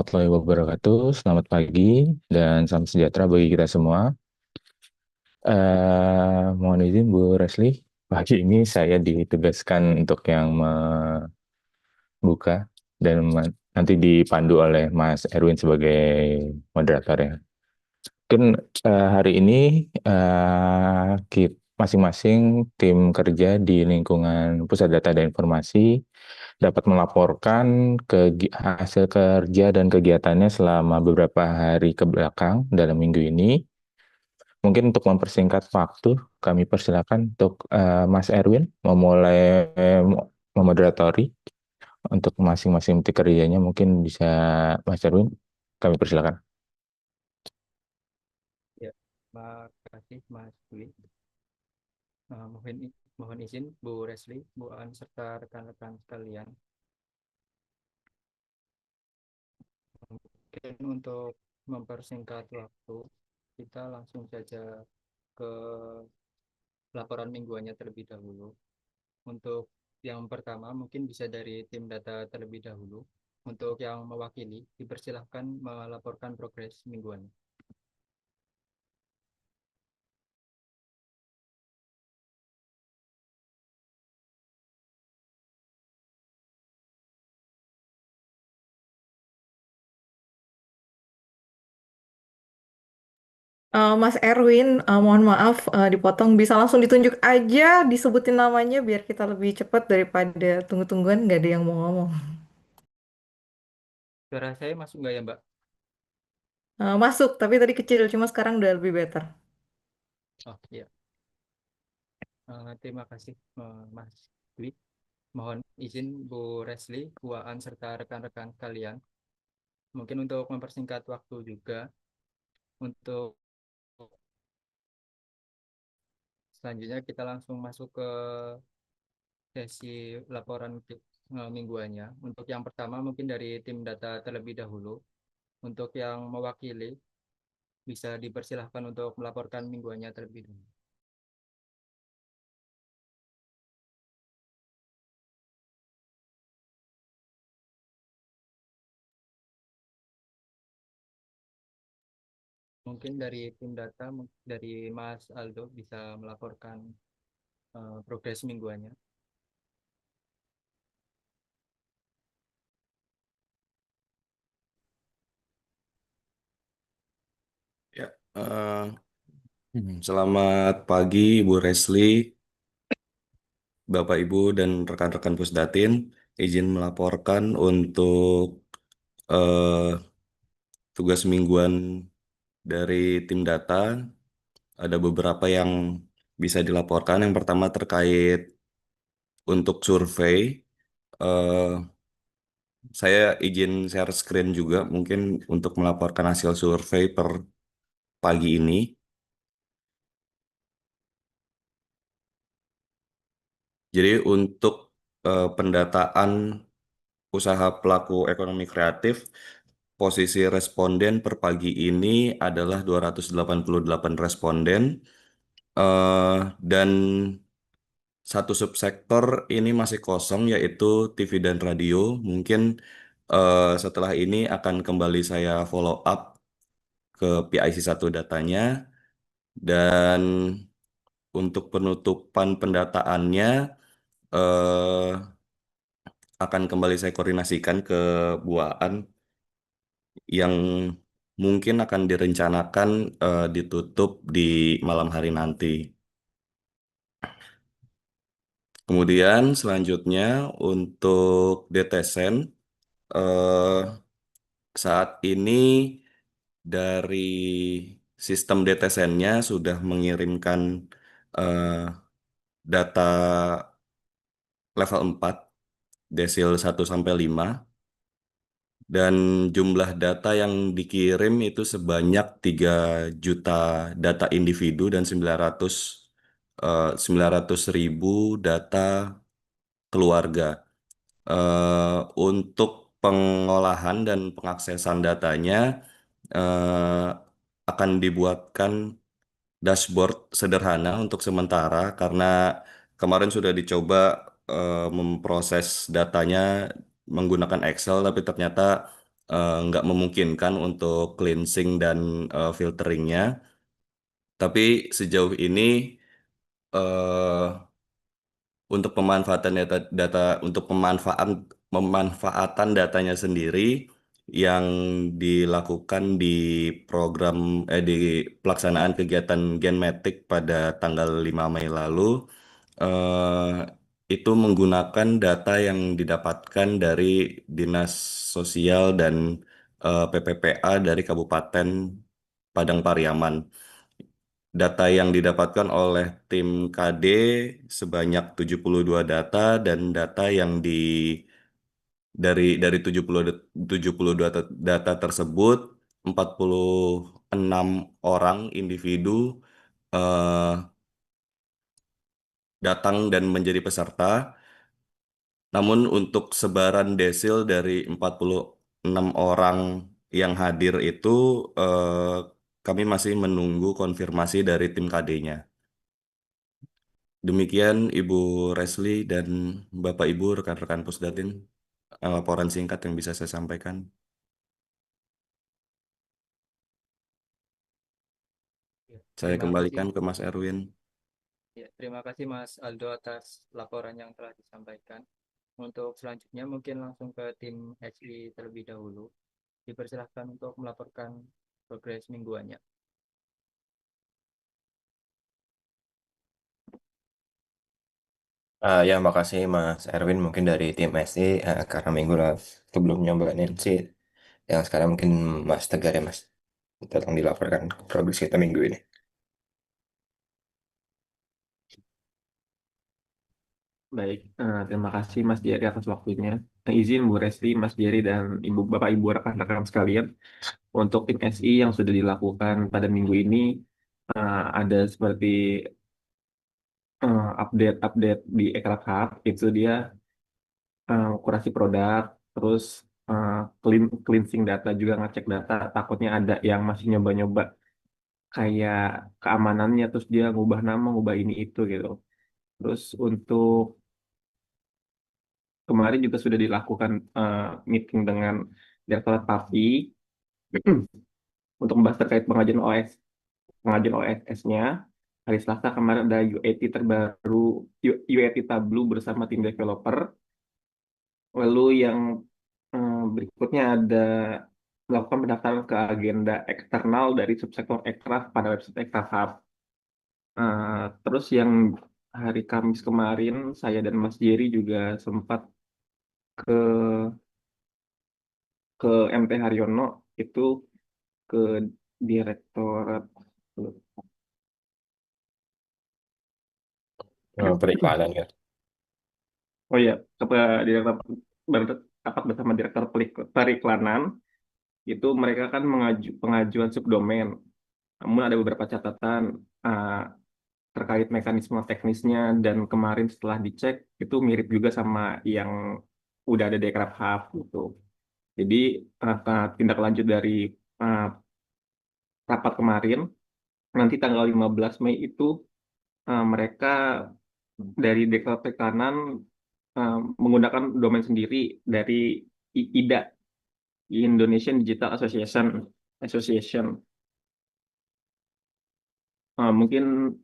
warahmatullahi wabarakatuh. Selamat pagi dan salam sejahtera bagi kita semua. Mohon izin Bu Resli, pagi ini saya ditugaskan untuk yang membuka dan nanti dipandu oleh Mas Erwin sebagai moderator ya. Mungkin hari ini masing-masing tim kerja di lingkungan Pusat Data dan Informasi dapat melaporkan hasil kerja dan kegiatannya selama beberapa hari ke belakang dalam minggu ini. Mungkin untuk mempersingkat waktu, kami persilakan untuk Mas Erwin memulai memoderatori untuk masing-masing tim kerjanya. Mungkin bisa Mas Erwin, kami persilakan. Ya, terima kasih Mas Dwi. Mohon izin Bu Resli, Bu An serta rekan-rekan sekalian. Mungkin untuk mempersingkat waktu, kita langsung saja ke laporan mingguannya terlebih dahulu. Untuk yang pertama mungkin bisa dari tim data terlebih dahulu. Untuk yang mewakili, dipersilahkan melaporkan progres mingguan. Mas Erwin, mohon maaf dipotong. Bisa langsung ditunjuk aja, disebutin namanya biar kita lebih cepat daripada tunggu-tungguan nggak ada yang mau ngomong. Suara saya masuk nggak ya Mbak? Masuk, tapi tadi kecil, cuma sekarang udah lebih better. Oh iya. Terima kasih Mas Dwi. Mohon izin Bu Resli, Bu Aan, serta rekan-rekan kalian. Mungkin untuk mempersingkat waktu juga, untuk selanjutnya kita langsung masuk ke sesi laporan mingguannya. Untuk yang pertama mungkin dari tim data terlebih dahulu. Untuk yang mewakili, bisa dipersilahkan untuk melaporkan mingguannya terlebih dahulu. Mungkin dari tim data, dari Mas Aldo bisa melaporkan progres mingguannya. Ya, selamat pagi Ibu Resli, Bapak Ibu dan rekan-rekan Pusdatin. Izin melaporkan untuk eh, tugas mingguan dari tim data. Ada beberapa yang bisa dilaporkan. Yang pertama terkait untuk survei. Eh, saya izin share screen juga mungkin untuk melaporkan hasil survei per pagi ini. Jadi untuk pendataan usaha pelaku ekonomi kreatif, posisi responden per pagi ini adalah 288 responden, dan satu subsektor ini masih kosong yaitu TV dan radio. Mungkin setelah ini akan kembali saya follow up ke PIC 1 datanya, dan untuk penutupan pendataannya eh, akan kembali saya koordinasikan ke Buaan yang mungkin akan direncanakan ditutup di malam hari nanti. Kemudian selanjutnya untuk DTSEN, eh, saat ini dari sistem DTSEN-nya sudah mengirimkan eh, data level 4 desil 1 sampai 5, dan jumlah data yang dikirim itu sebanyak 3 juta data individu dan 900 ribu data keluarga. Untuk pengolahan dan pengaksesan datanya eh, akan dibuatkan dashboard sederhana untuk sementara karena kemarin sudah dicoba memproses datanya menggunakan Excel, tapi ternyata nggak memungkinkan untuk cleansing dan filteringnya. Tapi sejauh ini eh, untuk pemanfaatan data untuk pemanfaatan datanya sendiri yang dilakukan di program di pelaksanaan kegiatan Genmatic pada tanggal 5 Mei lalu eh, itu menggunakan data yang didapatkan dari Dinas Sosial dan PPPA dari Kabupaten Padang Pariaman. Data yang didapatkan oleh tim KD sebanyak 72 data dan data yang dari 72 data tersebut 46 orang individu eh, datang dan menjadi peserta. Namun untuk sebaran desil dari 46 orang yang hadir itu kami masih menunggu konfirmasi dari tim KD-nya. Demikian Ibu Resli dan Bapak Ibu rekan-rekan Pusdatin, laporan singkat yang bisa saya sampaikan. Ya, Saya terima kasih. kembalikan ke Mas Erwin. Ya, terima kasih Mas Aldo atas laporan yang telah disampaikan. Untuk selanjutnya mungkin langsung ke tim HI terlebih dahulu. Dipersilahkan untuk melaporkan progres mingguannya. Ya, makasih Mas Erwin mungkin dari tim SI karena minggu lalu sebelum nyobain sih yang sekarang mungkin Mas Tegar ya Mas tolong dilaporkan progres kita minggu ini. Baik, terima kasih Mas Jerry atas waktunya. Izin Bu Resti, Mas Jerry, dan Bapak Ibu rekan-rekan sekalian, untuk tim SI yang sudah dilakukan pada minggu ini, ada seperti update-update di Ekraf Hub, itu dia kurasi produk, terus cleansing data, juga ngecek data, takutnya ada yang masih nyoba-nyoba kayak keamanannya, terus dia ngubah nama, ngubah ini itu gitu. Terus untuk kemarin juga sudah dilakukan meeting dengan Direktorat PAPI untuk membahas terkait pengajuan OSS-nya. Hari Selasa kemarin ada UAT terbaru, UAT Tableau bersama tim developer. Lalu yang berikutnya ada melakukan pendaftaran ke agenda eksternal dari subsektor Ekraf pada website Ekraf Hub. Terus yang hari Kamis kemarin, saya dan Mas Jerry juga sempat ke ke MT Haryono, itu ke Direktorat Periklanan kan. oh ya ke Direktorat rapat bersama Direktur Periklanan. Itu mereka kan pengajuan subdomain, namun ada beberapa catatan terkait mekanisme teknisnya, dan kemarin setelah dicek itu mirip juga sama yang udah ada di Ekraf Hub gitu. Jadi tindak lanjut dari uh, rapat kemarin, nanti tanggal 15 Mei itu mereka dari Deklarasi Kanan menggunakan domain sendiri dari IDA, Indonesian Digital Association. Mungkin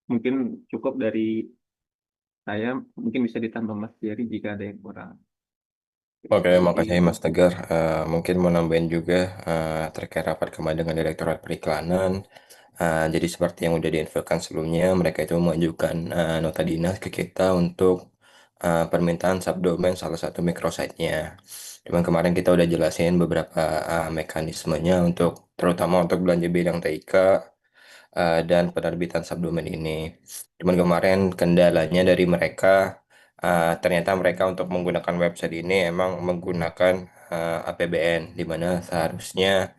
mungkin cukup dari saya, mungkin bisa ditambah Mas Jerry jika ada yang kurang. Oke, Jadi makasih Mas Tegar. Mungkin mau nambahin juga terkait rapat kemarin dengan Direktorat Periklanan. Jadi seperti yang udah diinfokan sebelumnya, mereka itu mengajukan nota dinas ke kita untuk permintaan subdomain salah satu microsite-nya. Cuman kemarin kita udah jelasin beberapa mekanismenya untuk terutama untuk belanja bidang TIK dan penerbitan subdomain ini. Cuman kemarin kendalanya dari mereka ternyata mereka untuk menggunakan website ini emang menggunakan APBN, di mana seharusnya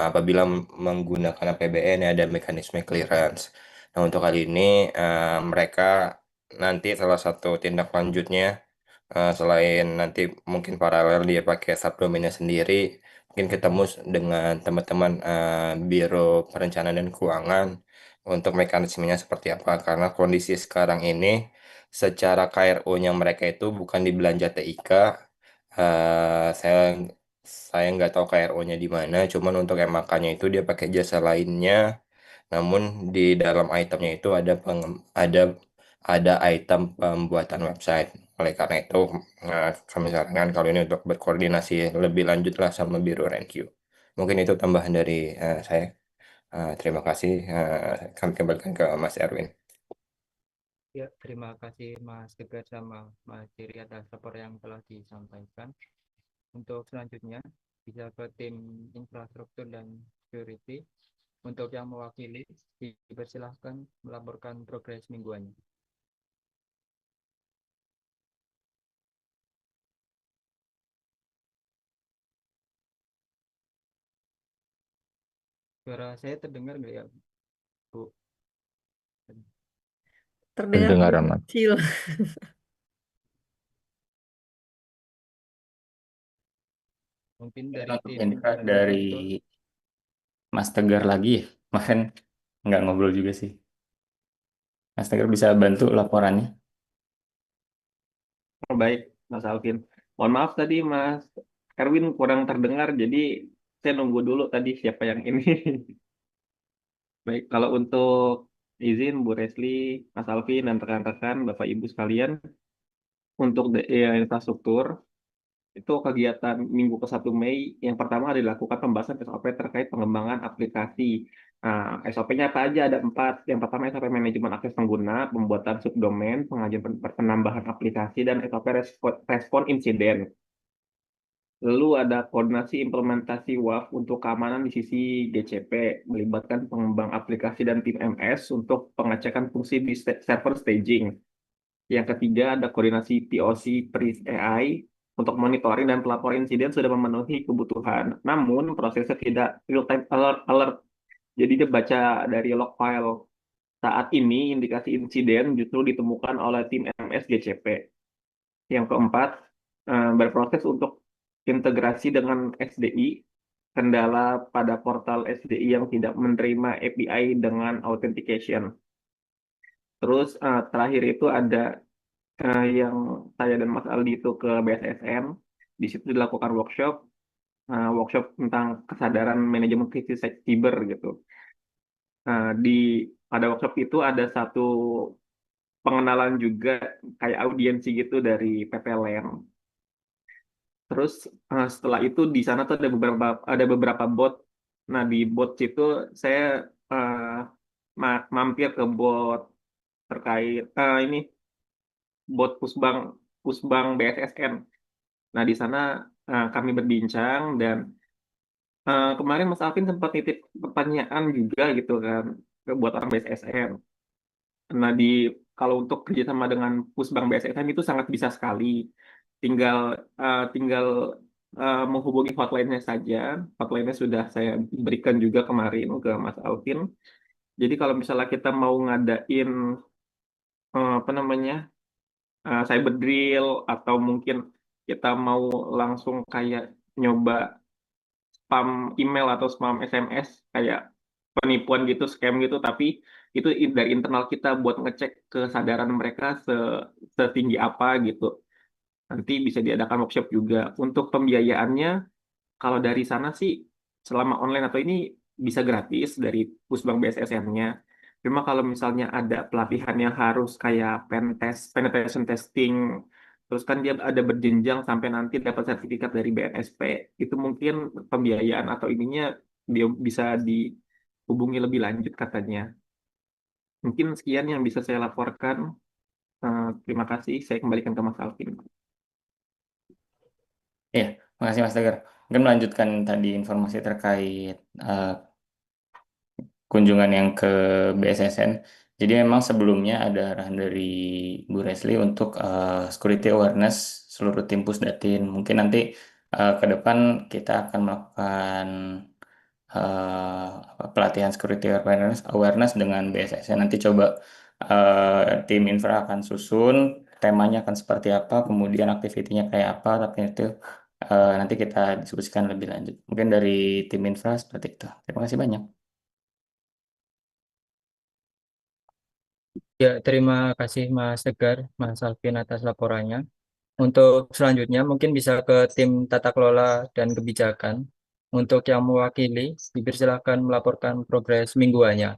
apabila menggunakan APBN ada mekanisme clearance. Nah, untuk kali ini mereka nanti salah satu tindak lanjutnya selain nanti mungkin paralel dia pakai subdomainnya sendiri, mungkin ketemu dengan teman-teman Biro Perencanaan dan Keuangan untuk mekanismenya seperti apa. Karena kondisi sekarang ini secara KRO-nya mereka itu bukan di belanja TIK. Saya saya nggak tahu KRO-nya di mana, cuman untuk yang makannya itu dia pakai jasa lainnya. Namun di dalam itemnya itu ada item pembuatan website. Oleh karena itu, kami sarankan kalau ini untuk berkoordinasi lebih lanjut lah sama Biro RenQ. Mungkin itu tambahan dari saya. Terima kasih. Kami kembalikan ke Mas Erwin. Ya, terima kasih Mas Tegar sama Mas Ciri atas laporan yang telah disampaikan. Untuk selanjutnya, bisa ke tim infrastruktur dan security. Untuk yang mewakili, dipersilahkan melaporkan progres mingguannya. Suara saya terdengar nggak ya, Bu? Terdengar Pendengar amat. kecil. Mungkin Dan dari untuk tim infra dari infrastruktur. Mas Tegar lagi ya. Kemarin nggak ngobrol juga sih. Mas Tegar bisa bantu laporannya. Oh, baik, Mas Alvin. Mohon maaf tadi Mas Erwin kurang terdengar, jadi saya nunggu dulu tadi siapa yang ini. Baik, kalau untuk izin Bu Resli, Mas Alvin, dan rekan-rekan, Bapak Ibu sekalian, untuk infrastruktur, itu kegiatan Minggu ke 1 Mei, yang pertama dilakukan pembahasan SOP terkait pengembangan aplikasi. Nah, SOP-nya apa aja? Ada 4. Yang pertama SOP manajemen akses pengguna, pembuatan subdomain, pengajuan penambahan aplikasi, dan SOP respon insiden. Lalu ada koordinasi implementasi WAF untuk keamanan di sisi GCP, melibatkan pengembang aplikasi dan tim MS untuk pengecekan fungsi di server staging. Yang ketiga ada koordinasi POC PRIS AI untuk monitoring dan pelapor insiden sudah memenuhi kebutuhan. Namun prosesnya tidak real-time alert. Jadi dia baca dari log file. Saat ini indikasi insiden justru ditemukan oleh tim MS GCP. Yang keempat, berproses untuk integrasi dengan SDI, kendala pada portal SDI yang tidak menerima API dengan authentication. Terus terakhir itu ada yang saya dan Mas Aldi itu ke BSSN. Di situ dilakukan workshop tentang kesadaran manajemen krisis siber gitu. Di pada workshop itu ada satu pengenalan juga kayak audiensi gitu dari PPLN. Terus setelah itu di sana tuh ada beberapa bot. Nah di bot itu saya eh, mampir ke bot terkait ini bot Pusbang BSSN. Nah di sana kami berbincang dan kemarin Mas Alvin sempat nitip pertanyaan juga gitu kan buat orang BSSN. Nah kalau untuk kerjasama dengan Pusbang BSSN itu sangat bisa sekali. Tinggal tinggal menghubungi hotline-nya saja. Hotline-nya sudah saya berikan juga kemarin ke Mas Alvin. Jadi kalau misalnya kita mau ngadain apa namanya cyber drill atau mungkin kita mau langsung kayak nyoba spam email atau spam SMS kayak penipuan gitu, scam gitu, tapi itu dari internal kita buat ngecek kesadaran mereka setinggi apa gitu. Nanti bisa diadakan workshop juga. Untuk pembiayaannya, kalau dari sana sih selama online atau ini bisa gratis dari Pusbang BSSN-nya. Cuma kalau misalnya ada pelatihan yang harus kayak penetration testing, terus kan dia ada berjenjang sampai nanti dapat sertifikat dari BNSP, itu mungkin pembiayaan atau ininya dia bisa dihubungi lebih lanjut katanya. Mungkin sekian yang bisa saya laporkan. Terima kasih. Saya kembalikan ke Mas Alvin. Iya, makasih Mas Tegar. Mungkin melanjutkan tadi informasi terkait kunjungan yang ke BSSN. Jadi memang sebelumnya ada arahan dari Bu Resli untuk security awareness seluruh tim Pusdatin. Mungkin nanti ke depan kita akan melakukan pelatihan security awareness dengan BSSN. Nanti coba tim infra akan susun, temanya akan seperti apa, kemudian aktivitinya kayak apa, tapi itu nanti kita diskusikan lebih lanjut. Mungkin dari tim infra seperti itu. Terima kasih banyak. Ya, terima kasih Mas Tegar, Mas Alvin atas laporannya. Untuk selanjutnya mungkin bisa ke tim tata kelola dan kebijakan. Untuk yang mewakili, dipersilakan melaporkan progres mingguannya.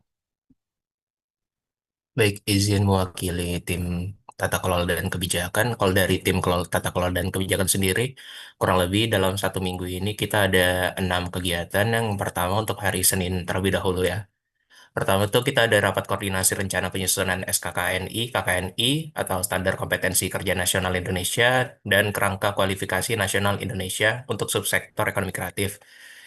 Baik, izin mewakili tim tata kelola dan kebijakan. Kalau dari tim tata kelola dan kebijakan sendiri, kurang lebih dalam 1 minggu ini kita ada 6 kegiatan. Yang pertama untuk hari Senin terlebih dahulu ya. Pertama tuh kita ada rapat koordinasi rencana penyusunan SKKNI, KKNI, atau Standar Kompetensi Kerja Nasional Indonesia, dan Kerangka Kualifikasi Nasional Indonesia untuk subsektor ekonomi kreatif.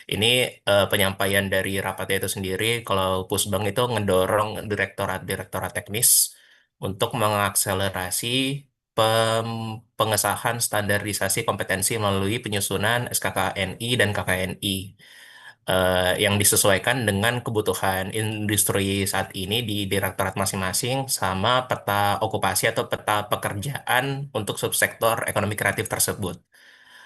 Ini penyampaian dari rapatnya itu sendiri, kalau Pusbang itu ngedorong direktorat-direktorat teknis untuk mengakselerasi pengesahan standarisasi kompetensi melalui penyusunan SKKNI dan KKNI yang disesuaikan dengan kebutuhan industri saat ini di direktorat masing-masing sama peta okupasi atau peta pekerjaan untuk subsektor ekonomi kreatif tersebut.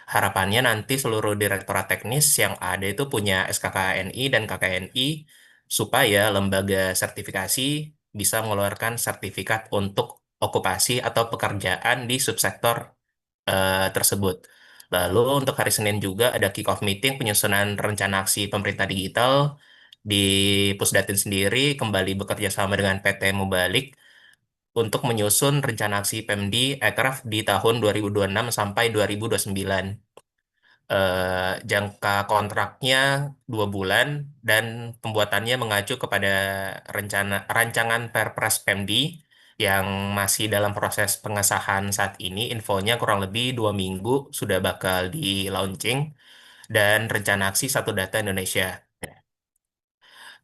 Harapannya nanti seluruh direktorat teknis yang ada itu punya SKKNI dan KKNI supaya lembaga sertifikasi bisa mengeluarkan sertifikat untuk okupasi atau pekerjaan di subsektor tersebut. Lalu untuk hari Senin juga ada kick-off meeting penyusunan rencana aksi pemerintah digital di Pusdatin sendiri kembali bekerja sama dengan PT Mubalik untuk menyusun rencana aksi Pemdi Ekraf di tahun 2026 sampai 2029. Jangka kontraknya 2 bulan dan pembuatannya mengacu kepada rancangan Perpres Pemdi yang masih dalam proses pengesahan saat ini. Infonya kurang lebih 2 minggu sudah bakal di launching dan rencana aksi Satu Data Indonesia.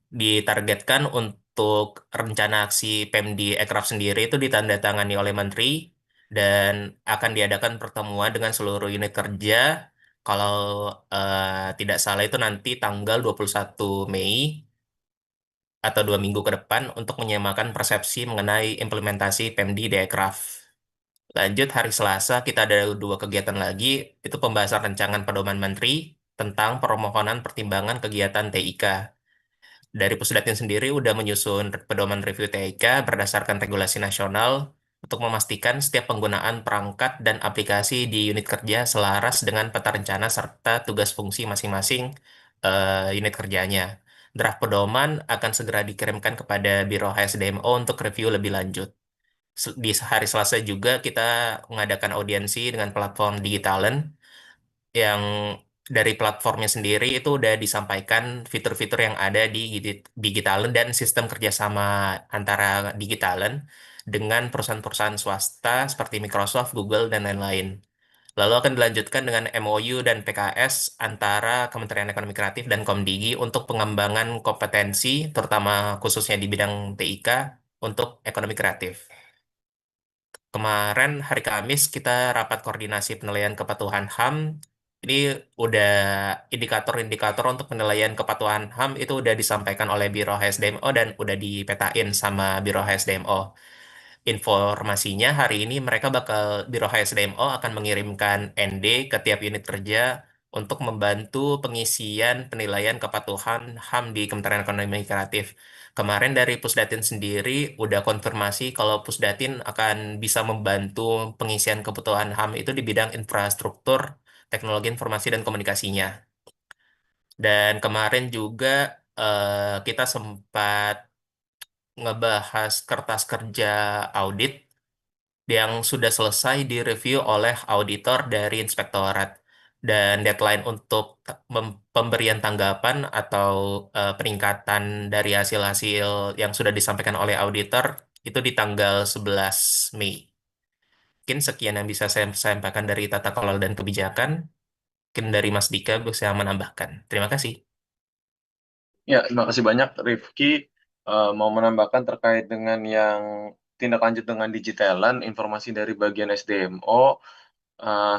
Ditargetkan untuk rencana aksi Pemdi Ekraf sendiri itu ditandatangani oleh Menteri dan akan diadakan pertemuan dengan seluruh unit kerja. Kalau tidak salah itu nanti tanggal 21 Mei atau 2 minggu ke depan untuk menyamakan persepsi mengenai implementasi Pemdi di Ekraf. Lanjut hari Selasa kita ada 2 kegiatan lagi, itu pembahasan rancangan pedoman Menteri tentang permohonan pertimbangan kegiatan TIK. Dari Pusdatin sendiri udah menyusun pedoman review TIK berdasarkan regulasi nasional untuk memastikan setiap penggunaan perangkat dan aplikasi di unit kerja selaras dengan peta rencana serta tugas fungsi masing-masing unit kerjanya. Draft pedoman akan segera dikirimkan kepada Biro HSDMO untuk review lebih lanjut. Di hari Selasa juga kita mengadakan audiensi dengan platform Digitalen yang dari platformnya sendiri itu udah disampaikan fitur-fitur yang ada di Digitalen dan sistem kerjasama antara Digitalen dengan perusahaan-perusahaan swasta seperti Microsoft, Google, dan lain-lain. Lalu akan dilanjutkan dengan MOU dan PKS antara Kementerian Ekonomi Kreatif dan Komdigi untuk pengembangan kompetensi, terutama khususnya di bidang TIK untuk ekonomi kreatif. Kemarin hari Kamis kita rapat koordinasi penilaian kepatuhan HAM. Ini udah indikator-indikator untuk penilaian kepatuhan HAM itu udah disampaikan oleh Biro HSDMO dan udah dipetain sama Biro HSDMO. Informasinya hari ini Biro HSDMO akan mengirimkan ND ke tiap unit kerja untuk membantu pengisian penilaian kepatuhan HAM di Kementerian Ekonomi Kreatif. Kemarin dari Pusdatin sendiri udah konfirmasi kalau Pusdatin akan bisa membantu pengisian kebutuhan HAM itu di bidang infrastruktur, teknologi informasi dan komunikasinya. Dan kemarin juga kita sempat ngebahas kertas kerja audit yang sudah selesai direview oleh auditor dari inspektorat. Dan deadline untuk pemberian tanggapan atau peningkatan dari hasil-hasil yang sudah disampaikan oleh auditor itu di tanggal 11 Mei. Mungkin sekian yang bisa saya sampaikan dari tata kelola dan kebijakan. Mungkin dari Mas Dika bisa menambahkan. Terima kasih. Ya, terima kasih banyak Rifki. Mau menambahkan terkait dengan yang tindak lanjut dengan digitalan, informasi dari bagian SDMO,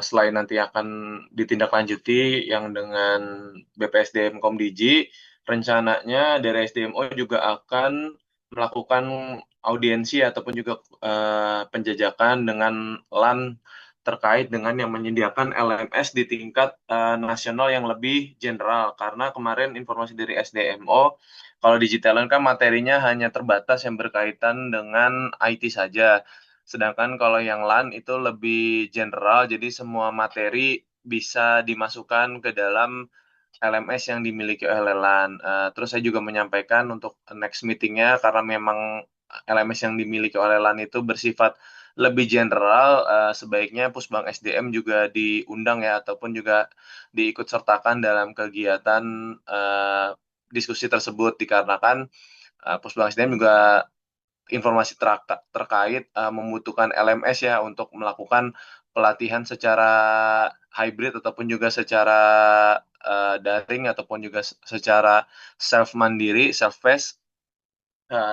selain nanti akan ditindaklanjuti yang dengan BPSDM Komdigi, rencananya dari SDMO juga akan melakukan audiensi ataupun juga penjajakan dengan LAN terkait dengan yang menyediakan LMS di tingkat nasional yang lebih general. Karena kemarin informasi dari SDMO, kalau digitalan kan materinya hanya terbatas yang berkaitan dengan IT saja. Sedangkan kalau yang LAN itu lebih general, jadi semua materi bisa dimasukkan ke dalam LMS yang dimiliki oleh LAN. Terus saya juga menyampaikan untuk next meetingnya karena memang LMS yang dimiliki oleh LAN itu bersifat lebih general, sebaiknya Pusbang SDM juga diundang ya ataupun juga diikut sertakan dalam kegiatan diskusi tersebut dikarenakan Pusbang SDM juga informasi terkait membutuhkan LMS ya untuk melakukan pelatihan secara hybrid ataupun juga secara daring ataupun juga secara self mandiri, self paced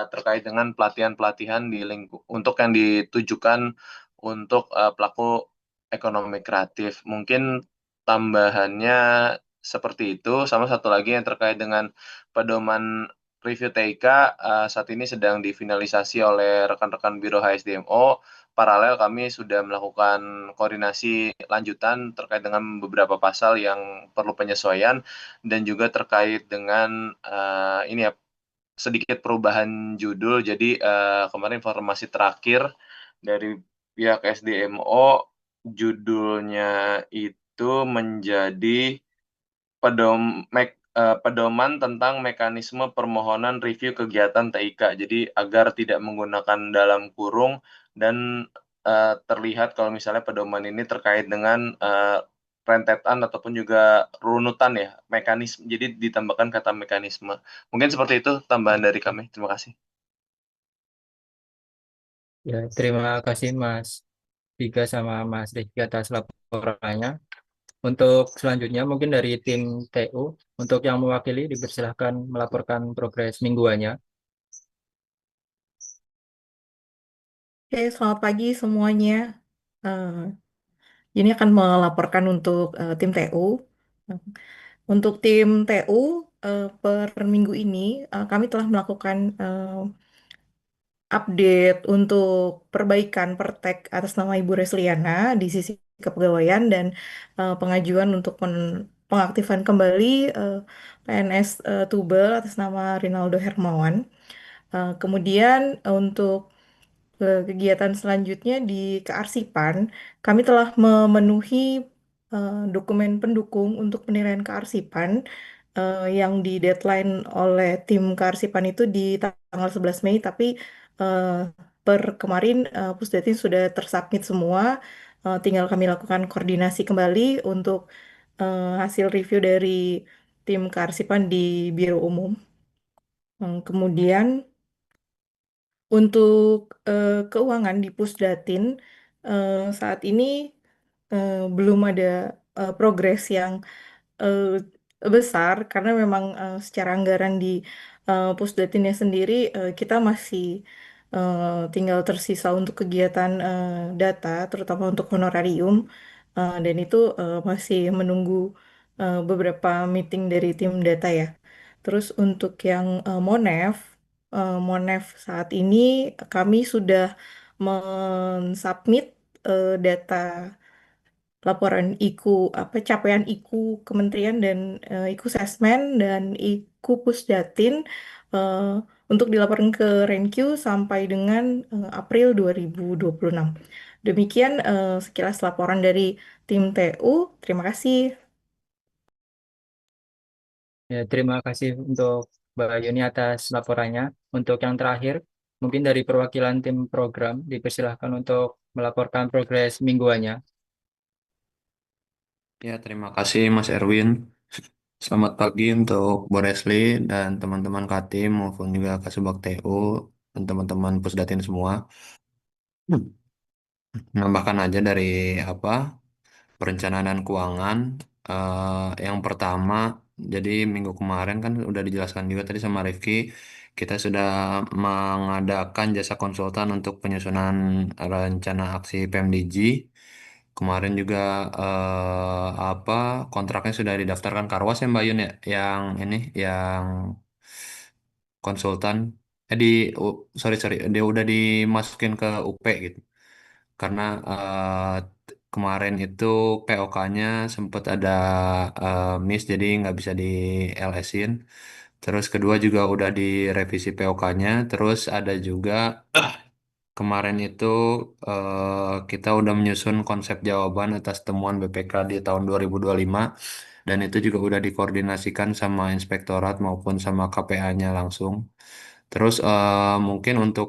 terkait dengan pelatihan-pelatihan di untuk yang ditujukan untuk pelaku ekonomi kreatif. Mungkin tambahannya seperti itu. Sama satu lagi yang terkait dengan pedoman review TIK saat ini sedang difinalisasi oleh rekan-rekan Biro HSDMO. Paralel kami sudah melakukan koordinasi lanjutan terkait dengan beberapa pasal yang perlu penyesuaian dan juga terkait dengan ini ya sedikit perubahan judul. Jadi kemarin informasi terakhir dari pihak SDMO judulnya itu menjadi pedoman tentang mekanisme permohonan review kegiatan TIK. Jadi agar tidak menggunakan dalam kurung dan terlihat kalau misalnya pedoman ini terkait dengan rentetan ataupun juga runutan ya mekanisme. Jadi ditambahkan kata mekanisme. Mungkin seperti itu tambahan dari kami. Terima kasih. Ya, terima kasih Mas Tiga sama Mas Rifki atas laporannya. Untuk selanjutnya mungkin dari tim TU, untuk yang mewakili dipersilahkan melaporkan progres mingguannya. Oke, selamat pagi semuanya. Eh, ini akan melaporkan untuk tim TU. Untuk tim TU, per minggu ini kami telah melakukan update untuk perbaikan Pertek atas nama Ibu Resliana di sisi kepegawaian dan pengajuan untuk pengaktifan kembali PNS Tubel atas nama Rinaldo Hermawan. Kemudian untuk kegiatan selanjutnya di kearsipan, kami telah memenuhi dokumen pendukung untuk penilaian kearsipan yang di deadline oleh tim kearsipan itu di tanggal 11 Mei, tapi eh, per kemarin Pusdatin sudah tersubmit semua. Tinggal kami lakukan koordinasi kembali untuk hasil review dari tim kearsipan di Biro Umum. Kemudian untuk keuangan di Pusdatin saat ini belum ada progres yang eh, besar karena memang secara anggaran di Pusdatinnya sendiri kita masih tinggal tersisa untuk kegiatan data, terutama untuk honorarium, dan itu masih menunggu beberapa meeting dari tim data ya. Terus untuk yang Monef saat ini kami sudah mensubmit data laporan IKU apa capaian IKU Kementerian dan IKU Sesmen dan IKU Pusdatin eh, untuk dilaporkan ke Renq sampai dengan April 2026. Demikian sekilas laporan dari tim TU. Terima kasih. Ya, terima kasih untuk Mbak Yuni atas laporannya. Untuk yang terakhir, mungkin dari perwakilan tim program dipersilahkan untuk melaporkan progres mingguannya. Ya, terima kasih Mas Erwin. Selamat pagi untuk Bu Resli dan teman-teman Katim maupun juga Kasubag TU dan teman-teman Pusdatin semua. Nambahkan aja dari apa perencanaan dan keuangan. Yang pertama, jadi minggu kemarin kan udah dijelaskan juga tadi sama Rifki, kita sudah mengadakan jasa konsultan untuk penyusunan rencana aksi PMDG. Kemarin juga apa kontraknya sudah didaftarkan Karwas ya Mbak Yun ya, yang ini yang konsultan. Eh di sorry sorry, dia udah dimasukin ke UP gitu. Karena kemarin itu POK-nya sempat ada miss jadi nggak bisa di LS-in. Terus kedua juga udah direvisi POK-nya. Terus ada juga kemarin itu kita udah menyusun konsep jawaban atas temuan BPK di tahun 2025 dan itu juga udah dikoordinasikan sama inspektorat maupun sama KPA-nya langsung. Terus mungkin untuk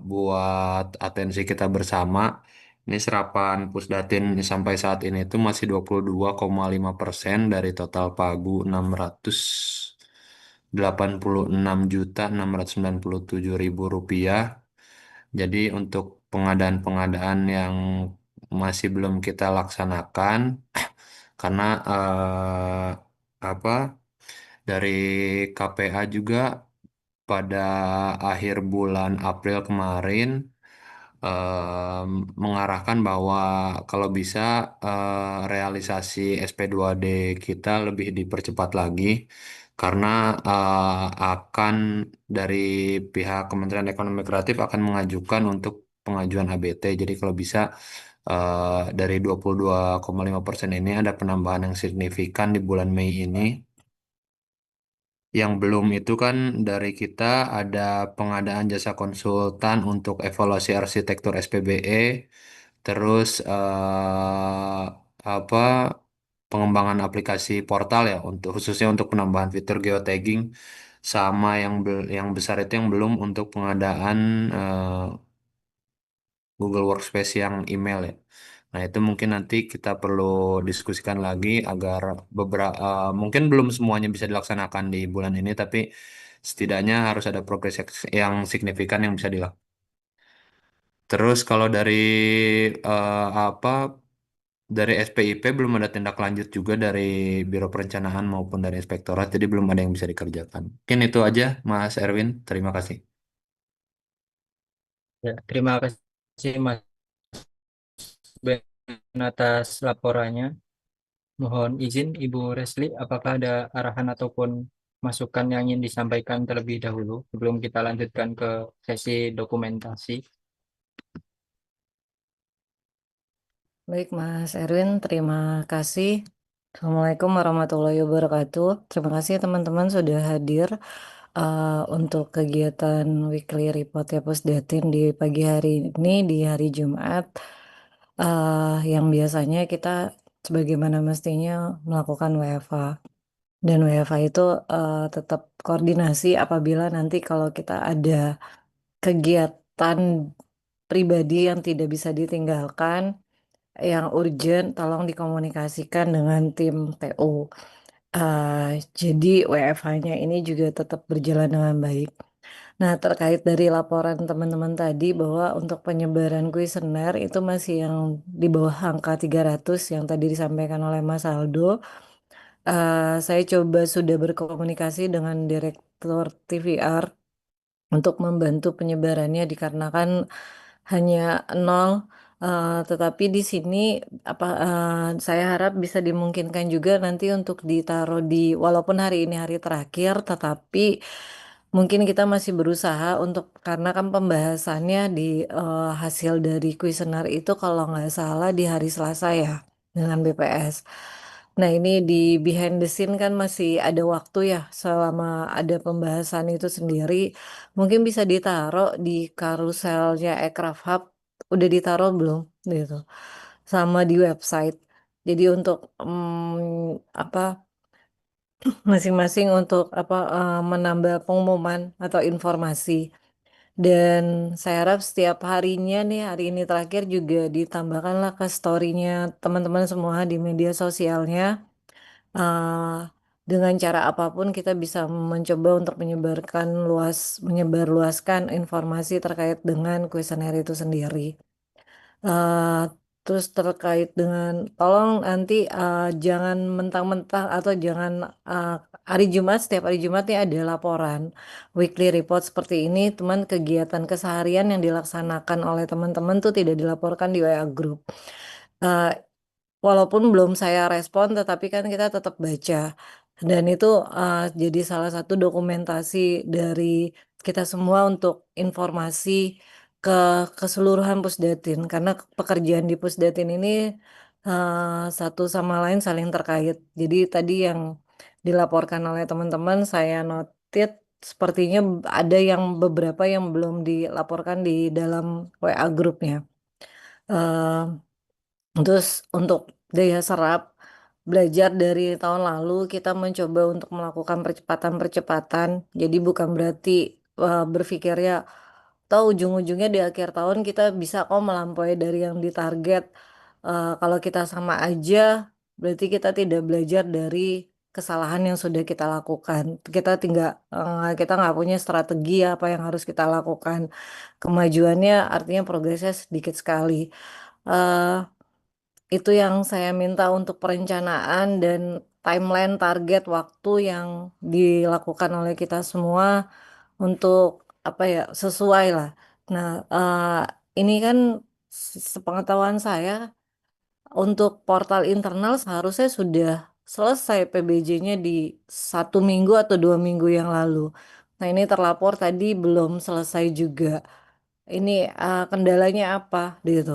buat atensi kita bersama, ini serapan Pusdatin sampai saat ini itu masih 22,5% dari total pagu 686.697.000 rupiah. Jadi untuk pengadaan-pengadaan yang masih belum kita laksanakan karena apa dari KPA juga pada akhir bulan April kemarin mengarahkan bahwa kalau bisa realisasi SP2D kita lebih dipercepat lagi karena akan dari pihak Kementerian Ekonomi Kreatif akan mengajukan untuk pengajuan ABT. Jadi kalau bisa dari 22,5% ini ada penambahan yang signifikan di bulan Mei ini. Yang belum itu kan dari kita ada pengadaan jasa konsultan untuk evaluasi arsitektur SPBE, terus apa pengembangan aplikasi portal ya untuk khususnya untuk penambahan fitur geotagging sama yang besar itu yang belum untuk pengadaan Google Workspace yang email ya. Nah, itu mungkin nanti kita perlu diskusikan lagi agar beberapa mungkin belum semuanya bisa dilaksanakan di bulan ini, tapi setidaknya harus ada progres yang signifikan yang bisa dilakukan. Terus kalau dari apa dari SPIP belum ada tindak lanjut juga dari Biro Perencanaan maupun dari Inspektorat, jadi belum ada yang bisa dikerjakan. Mungkin itu aja, Mas Erwin. Terima kasih. Ya, terima kasih Mas Ben atas laporannya. Mohon izin Ibu Resli, apakah ada arahan ataupun masukan yang ingin disampaikan terlebih dahulu sebelum kita lanjutkan ke sesi dokumentasi? Baik, Mas Erwin, terima kasih. Assalamualaikum warahmatullahi wabarakatuh. Terima kasih teman-teman sudah hadir untuk kegiatan weekly report ya Pusdatin di pagi hari ini di hari Jumat. Yang biasanya kita sebagaimana mestinya melakukan WFA. Dan WFA itu tetap koordinasi apabila nanti kalau kita ada kegiatan pribadi yang tidak bisa ditinggalkan, yang urgent, tolong dikomunikasikan dengan tim TU. Jadi WFH-nya ini juga tetap berjalan dengan baik. Nah, terkait dari laporan teman-teman tadi bahwa untuk penyebaran kuesioner itu masih yang di bawah angka 300 yang tadi disampaikan oleh Mas Aldo. Saya coba sudah berkomunikasi dengan Direktur TVR untuk membantu penyebarannya dikarenakan hanya nol. Tetapi di sini saya harap bisa dimungkinkan juga nanti untuk ditaruh di walaupun hari ini hari terakhir, tetapi mungkin kita masih berusaha untuk karena kan pembahasannya di hasil dari kuesioner itu kalau nggak salah di hari Selasa ya dengan BPS. Nah, ini di behind the scene kan masih ada waktu ya selama ada pembahasan itu sendiri. Mungkin bisa ditaruh di karuselnya Aircraft Hub. Udah ditaruh belum? Gitu. Sama di website. Jadi untuk apa masing-masing untuk menambah pengumuman atau informasi. Dan saya harap setiap harinya nih, hari ini terakhir juga ditambahkanlah ke story-nya teman-teman semua di media sosialnya. eh, dengan cara apapun kita bisa mencoba untuk menyebarluaskan informasi terkait dengan kuesioner itu sendiri. Eh, Terus terkait dengan tolong nanti jangan mentang-mentang atau jangan eh, hari Jumat setiap hari Jumat nih ada laporan weekly report seperti ini, teman kegiatan keseharian yang dilaksanakan oleh teman-teman tuh tidak dilaporkan di WA group. Eh, Walaupun belum saya respon, tetapi kan kita tetap baca. Dan itu jadi salah satu dokumentasi dari kita semua untuk informasi ke keseluruhan Pusdatin. Karena pekerjaan di Pusdatin ini satu sama lain saling terkait. Jadi tadi yang dilaporkan oleh teman-teman saya notit, sepertinya ada yang beberapa yang belum dilaporkan di dalam WA grupnya. Eh, Terus untuk daya serap belajar dari tahun lalu kita mencoba untuk melakukan percepatan-percepatan. Jadi bukan berarti berpikirnya tahu ujung-ujungnya di akhir tahun kita bisa kok melampaui dari yang ditarget. Kalau kita sama aja, berarti kita tidak belajar dari kesalahan yang sudah kita lakukan. Kita nggak punya strategi apa yang harus kita lakukan. Kemajuannya artinya progresnya sedikit sekali. Eh, itu yang saya minta untuk perencanaan dan timeline target waktu yang dilakukan oleh kita semua untuk apa ya sesuai lah. Nah, ini kan sepengetahuan saya untuk portal internal seharusnya sudah selesai PBJ-nya di 1 minggu atau 2 minggu yang lalu. Nah, ini terlapor tadi belum selesai juga. Ini kendalanya apa gitu.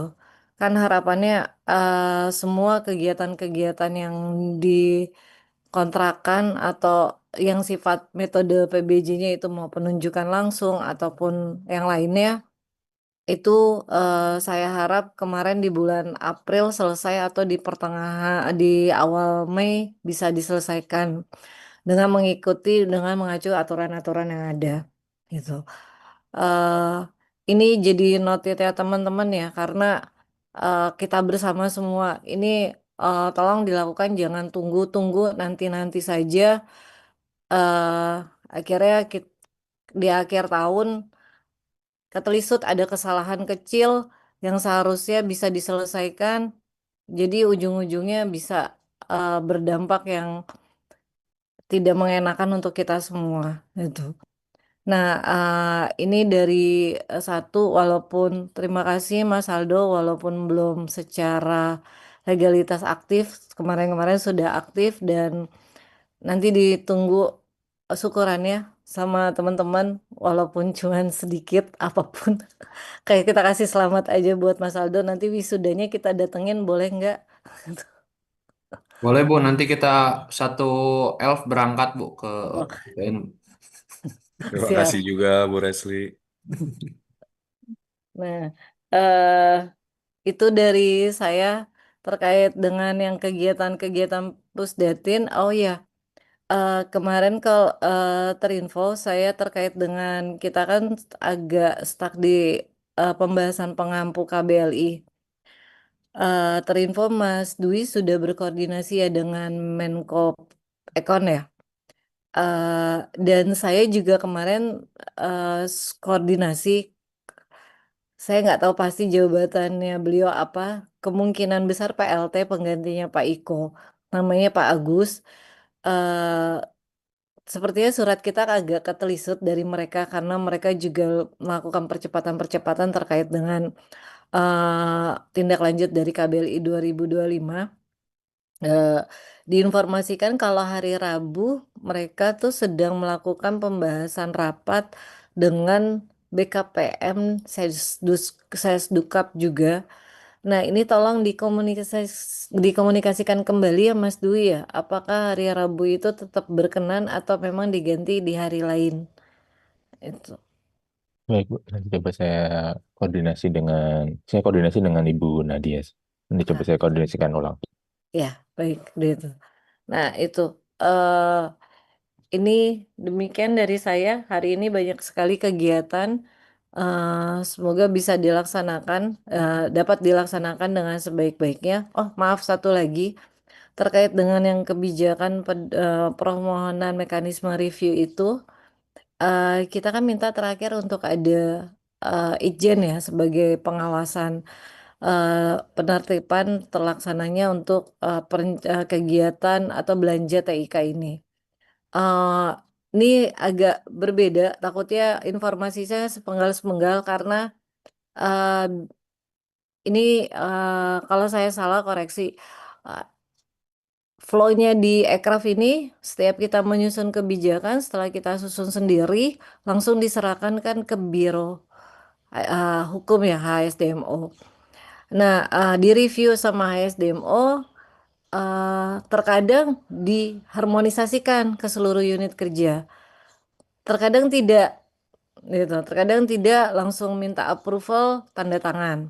Kan harapannya semua kegiatan-kegiatan yang dikontrakan atau yang sifat metode PBJ-nya itu mau penunjukan langsung ataupun yang lainnya itu saya harap kemarin di bulan April selesai atau di pertengahan di awal Mei bisa diselesaikan dengan mengacu aturan-aturan yang ada gitu. eh ini jadi note ya teman-teman ya karena kita bersama semua ini tolong dilakukan jangan tunggu-tunggu nanti-nanti saja eh akhirnya di akhir tahun ketelisut ada kesalahan kecil yang seharusnya bisa diselesaikan jadi ujung-ujungnya bisa berdampak yang tidak mengenakan untuk kita semua gitu. Nah, ini dari satu, walaupun terima kasih Mas Aldo, walaupun belum secara legalitas aktif, kemarin-kemarin sudah aktif dan nanti ditunggu syukurannya sama teman-teman, walaupun cuman sedikit apapun. Kayak kita kasih selamat aja buat Mas Aldo, nanti wisudanya kita datengin boleh nggak? Boleh Bu, nanti kita satu elf berangkat Bu ke Oh, UN. Terima siap. kasih juga Bu Resli. Nah, eh itu dari saya terkait dengan yang kegiatan-kegiatan Pusdatin. Oh ya, kemarin kalau terinfo saya terkait dengan kita kan agak stuck di pembahasan pengampu KBLI. Terinfo Mas Dwi sudah berkoordinasi ya dengan Menko Ekon ya. Dan saya juga kemarin koordinasi. Saya nggak tahu pasti jawabannya beliau apa. Kemungkinan besar PLT penggantinya Pak Iko. Namanya Pak Agus. eh Sepertinya surat kita agak ketelisut dari mereka karena mereka juga melakukan percepatan-percepatan terkait dengan tindak lanjut dari KBLI 2025. Eh, Diinformasikan kalau hari Rabu mereka tuh sedang melakukan pembahasan rapat dengan BKPM Sesdukap juga. Nah, ini tolong dikomunikasikan kembali ya Mas Dwi ya. Apakah hari Rabu itu tetap berkenan atau memang diganti di hari lain? Itu. Baik, Bu. Nanti coba saya koordinasi dengan Ibu Nadia. Nanti coba Ah, saya koordinasikan ulang. ya, baik gitu. Nah, itu ini demikian dari saya. Hari ini banyak sekali kegiatan. Semoga bisa dilaksanakan, dapat dilaksanakan dengan sebaik-baiknya. Oh, maaf satu lagi. Terkait dengan yang kebijakan permohonan mekanisme review itu, kita kan minta terakhir untuk ada Ijen ya sebagai pengawasan penertiban terlaksananya untuk kegiatan atau belanja TIK ini. Eh, ini agak berbeda, takutnya informasi saya sepenggal-sepenggal karena eh, ini kalau saya salah koreksi. Eh, Flow-nya di Ekraf ini, setiap kita menyusun kebijakan, setelah kita susun sendiri, langsung diserahkan kan ke Biro Hukum ya, HSDMO. Nah, di review sama HSDMO, terkadang diharmonisasikan ke seluruh unit kerja. terkadang tidak gitu, terkadang tidak langsung minta approval tanda tangan.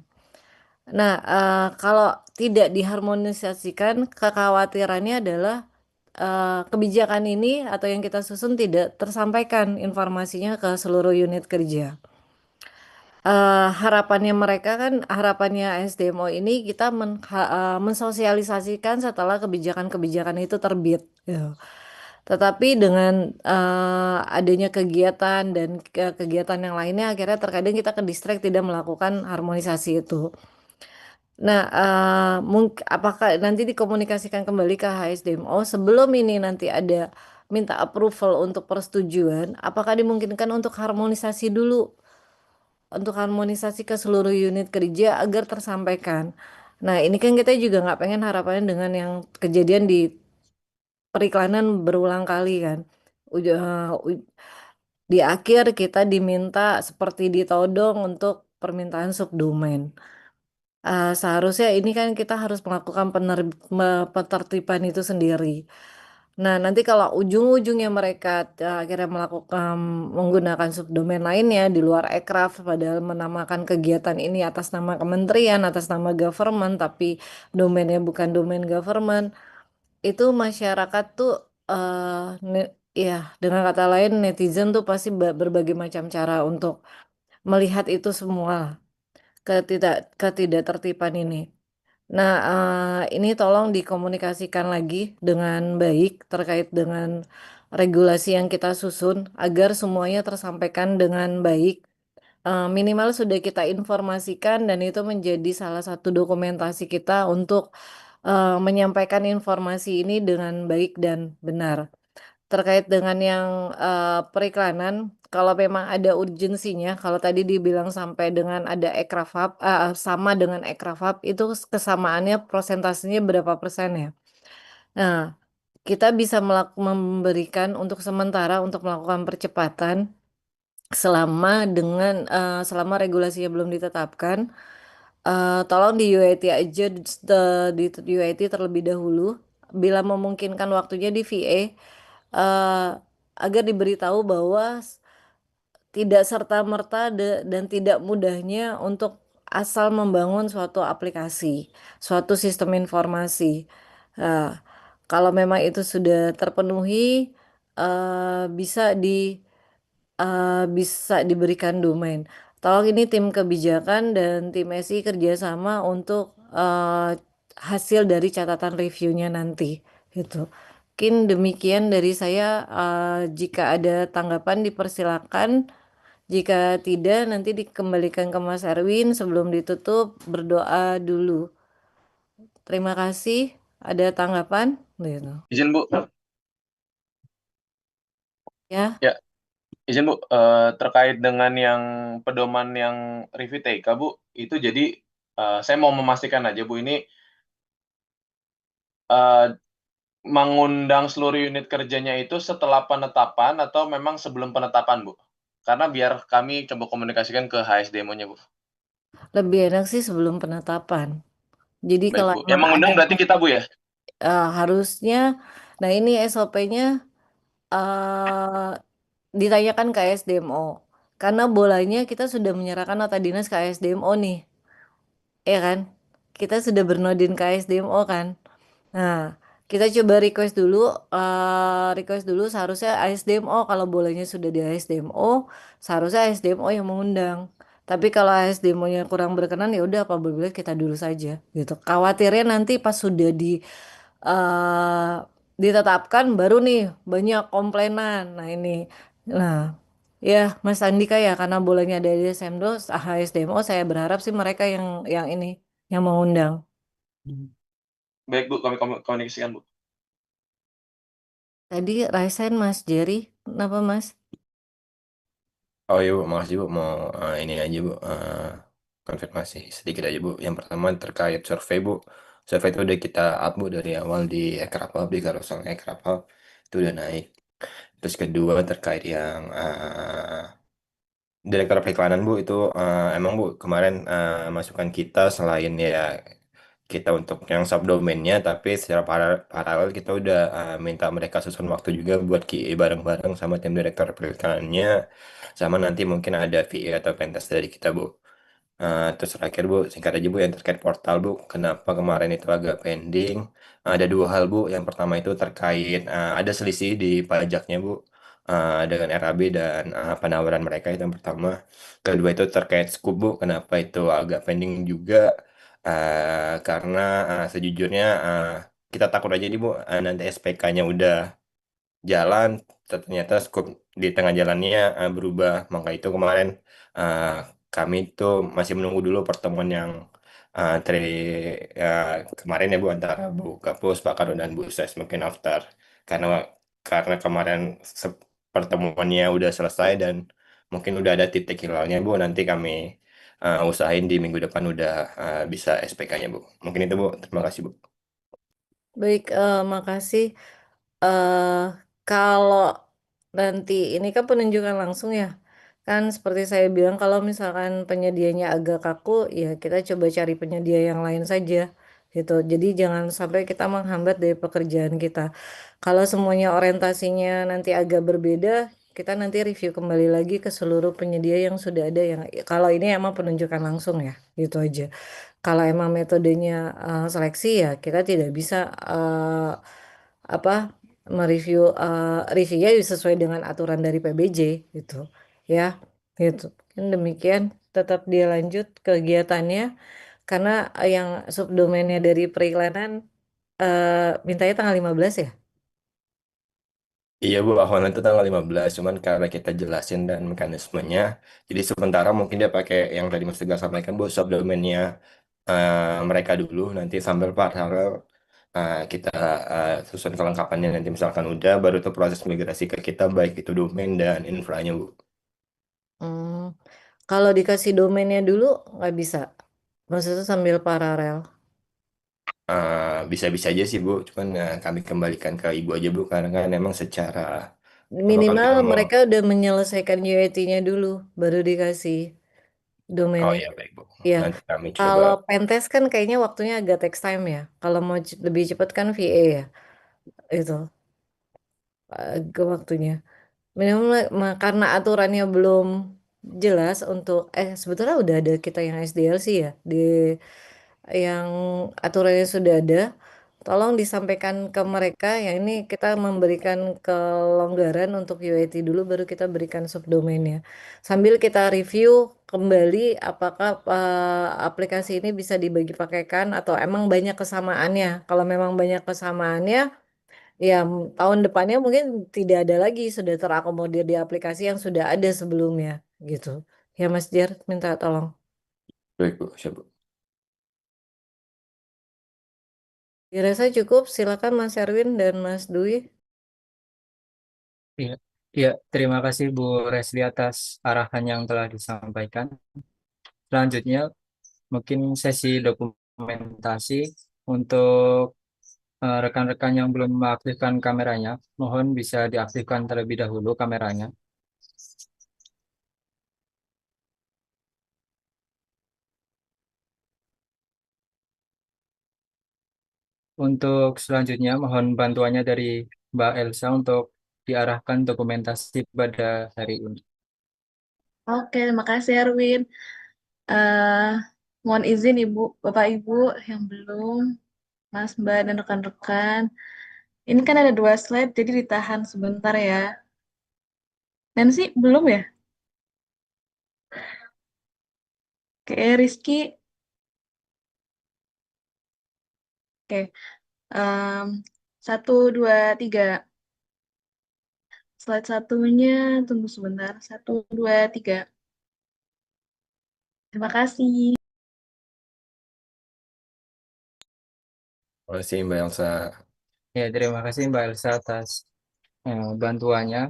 Nah, kalau tidak diharmonisasikan, kekhawatirannya adalah kebijakan ini atau yang kita susun tidak tersampaikan informasinya ke seluruh unit kerja. Harapannya mereka kan, harapannya SDMO ini kita mensosialisasikan setelah kebijakan-kebijakan itu terbit, gitu. Tetapi dengan adanya kegiatan dan kegiatan yang lainnya, akhirnya terkadang kita ke distract tidak melakukan harmonisasi itu. Nah, apakah nanti dikomunikasikan kembali ke HSDMO sebelum ini nanti ada minta approval untuk persetujuan, apakah dimungkinkan untuk harmonisasi dulu, untuk harmonisasi ke seluruh unit kerja agar tersampaikan. Nah, ini kan kita juga nggak pengen harapannya dengan yang kejadian di periklanan berulang kali kan. Di akhir kita diminta seperti ditodong untuk permintaan subdomain. Seharusnya ini kan kita harus melakukan penertiban itu sendiri. Nah, nanti kalau ujung-ujungnya mereka akhirnya melakukan menggunakan subdomain lainnya di luar Ekraf, padahal menamakan kegiatan ini atas nama kementerian, atas nama government, tapi domainnya bukan domain government, itu masyarakat tuh ya dengan kata lain netizen tuh pasti berbagai macam cara untuk melihat itu semua ketidaktertiban ini. Nah, ini tolong dikomunikasikan lagi dengan baik terkait dengan regulasi yang kita susun agar semuanya tersampaikan dengan baik. Minimal sudah kita informasikan dan itu menjadi salah satu dokumentasi kita untuk menyampaikan informasi ini dengan baik dan benar. Terkait dengan yang periklanan, kalau memang ada urgensinya, kalau tadi dibilang sampai dengan ada ekrafab, sama dengan ekrafab, itu kesamaannya prosentasenya berapa persen ya? Nah, kita bisa memberikan untuk sementara untuk melakukan percepatan selama regulasinya belum ditetapkan. Tolong di UIT aja, di UIT terlebih dahulu. Bila memungkinkan waktunya di VA, agar diberitahu bahwa tidak serta-merta dan tidak mudahnya untuk asal membangun suatu aplikasi, suatu sistem informasi. Nah, kalau memang itu sudah terpenuhi, bisa diberikan domain. Tolong ini tim kebijakan dan tim SI kerjasama untuk hasil dari catatan reviewnya nanti. Gitu. Mungkin demikian dari saya. Jika ada tanggapan dipersilakan. Jika tidak, nanti dikembalikan ke Mas Erwin. Sebelum ditutup, berdoa dulu. Terima kasih. Ada tanggapan? Gitu. Izin Bu, Ya. ya izin Bu, terkait dengan yang pedoman yang review TK Bu, itu jadi saya mau memastikan aja Bu, ini eh, mengundang seluruh unit kerjanya itu setelah penetapan atau memang sebelum penetapan Bu? Karena biar kami coba komunikasikan ke HSDMO-nya Bu. Lebih enak sih sebelum penetapan. Jadi Baik kalau Bu, yang emang ada mengundang berarti kita Bu ya? harusnya, nah ini SOP-nya ditanyakan ke SDMO. Karena bolanya kita sudah menyerahkan nota dinas ke SDMO nih, ya kan? Kita sudah bernodin ke SDMO kan? Nah, kita coba request dulu seharusnya ASDMO, kalau bolanya sudah di ASDMO, seharusnya ASDMO yang mengundang. Tapi kalau ASDMO-nya kurang berkenan ya udah apabila kita dulu saja gitu. Khawatirnya nanti pas sudah eh, ditetapkan baru nih banyak komplainan. Nah, ini. Nah, ya Mas Andika ya karena bolanya dari SMDO, ASDMO saya berharap sih mereka yang ini yang mengundang. Baik Bu, kami komunikasikan Bu. Tadi Raisen Mas Jerry, kenapa Mas? Oh iya Bu, makasih Bu. Mau ini aja Bu, konfirmasi sedikit aja Bu. Yang pertama terkait survei Bu. Survei itu udah kita up Bu dari awal di Ekrapab, di carousel Ekrapab. Itu udah naik. Terus kedua terkait yang Direktur Periklanan Bu, itu emang Bu kemarin masukan kita selain ya kita untuk yang subdomainnya, tapi secara paralel kita udah minta mereka susun waktu juga buat QA bareng-bareng sama tim direktur periklanan-nya, sama nanti mungkin ada VA atau pentas dari kita, Bu. Terus terakhir Bu, singkat aja Bu yang terkait portal Bu, kenapa kemarin itu agak pending? Ada dua hal Bu, yang pertama itu terkait ada selisih di pajaknya Bu, dengan RAB dan penawaran mereka itu yang pertama. Kedua itu terkait scoop Bu, kenapa itu agak pending juga? Karena sejujurnya kita takut aja nih Bu, nanti SPK-nya udah jalan, ternyata scope di tengah jalannya berubah. Maka itu kemarin uh, kami tuh masih menunggu dulu pertemuan yang dari uh, kemarin ya Bu antara Bu Kapus, Pak Karo dan Bu Ses mungkin after karena kemarin pertemuannya udah selesai dan mungkin udah ada titik hilalnya Bu. Nanti kami usahain di minggu depan udah bisa SPK-nya Bu. Mungkin itu Bu. Terima kasih Bu. Baik, makasih. eh Kalau nanti ini kan penunjukan langsung ya, kan seperti saya bilang kalau misalkan penyedianya agak kaku, ya kita coba cari penyedia yang lain saja gitu. Jadi jangan sampai kita menghambat dari pekerjaan kita. Kalau semuanya orientasinya nanti agak berbeda, kita nanti review kembali lagi ke seluruh penyedia yang sudah ada yang kalau ini emang penunjukan langsung ya, gitu aja. Kalau emang metodenya seleksi ya kita tidak bisa apa mereview reviewnya sesuai dengan aturan dari PBJ gitu ya gitu. Kan demikian tetap dia lanjut kegiatannya karena yang subdomainnya dari periklanan mintanya tanggal 15 ya. Iya Bu, awalnya itu tanggal 15, cuman karena kita jelasin dan mekanismenya, jadi sementara mungkin dia pakai yang tadi Mas Tegar sampaikan Bu, subdomainnya mereka dulu, nanti sambil paralel kita susun kelengkapannya nanti misalkan udah, baru tuh proses migrasi ke kita, baik itu domain dan infranya Bu. Hmm, kalau dikasih domainnya dulu nggak bisa, maksudnya sambil paralel. Bisa-bisa aja sih Bu, cuman kami kembalikan ke Ibu aja Bu, karena kan memang secara apa kami Minimal ngomong, mereka udah menyelesaikan UAT-nya dulu baru dikasih oh domainnya. ya baik Bu, Ya, nanti kami coba. kalau pentest kan kayaknya waktunya agak text time ya. Kalau mau lebih cepat kan VA ya, itu ke waktunya. Memang karena aturannya belum jelas untuk sebetulnya udah ada kita yang SDLC ya di yang aturannya sudah ada. Tolong disampaikan ke mereka yang ini kita memberikan kelonggaran untuk UAT dulu baru kita berikan subdomainnya. Sambil kita review kembali apakah aplikasi ini bisa dibagi pakaikan atau emang banyak kesamaannya. Kalau memang banyak kesamaannya, ya, tahun depannya mungkin tidak ada lagi, sudah terakomodir di aplikasi yang sudah ada sebelumnya, gitu. Ya, Mas Jar, minta tolong. Baik Bu, siap Bu. Dirasa cukup, silakan Mas Erwin dan Mas Dwi. Iya, iya, terima kasih Bu Resli atas arahan yang telah disampaikan. Selanjutnya, mungkin sesi dokumentasi untuk rekan-rekan yang belum mengaktifkan kameranya, mohon bisa diaktifkan terlebih dahulu kameranya. Untuk selanjutnya, mohon bantuannya dari Mbak Elsa untuk diarahkan dokumentasi pada hari ini. Oke, terima kasih Erwin. Eh, Mohon izin Ibu, Bapak Ibu yang belum, Mas Mbak dan rekan-rekan. Ini kan ada 2 slide, jadi ditahan sebentar ya. Nancy belum ya? Oke, Rizky. Oke, em, 1, 2, 3. Slide satunya, tunggu sebentar. 1, 2, 3. Terima kasih. Terima kasih Mbak Elsa. Ya, terima kasih Mbak Elsa atas bantuannya.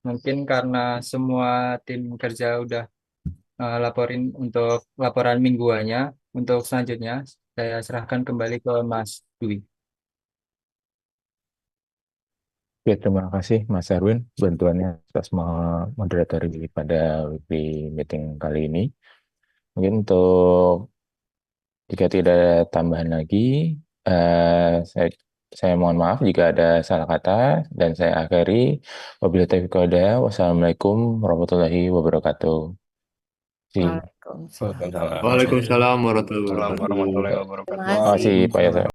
Mungkin karena semua tim kerja udah laporin untuk laporan mingguannya, untuk selanjutnya saya serahkan kembali ke Mas Dwi. Oke, terima kasih Mas Erwin bantuannya atas moderatori pada weekly meeting kali ini. Mungkin untuk Jika tidak ada tambahan lagi, saya mohon maaf jika ada salah kata dan saya akhiri. Wabillahi taufiq wal hidayah. Wassalamualaikum warahmatullahi wabarakatuh. Waalaikumsalam. Waalaikumsalam. Waalaikumsalam warahmatullahi Assalamualaikum warahmatullahi wabarakatuh. Terima wabarakatuh. kasih. Terima kasih Pak Yasa.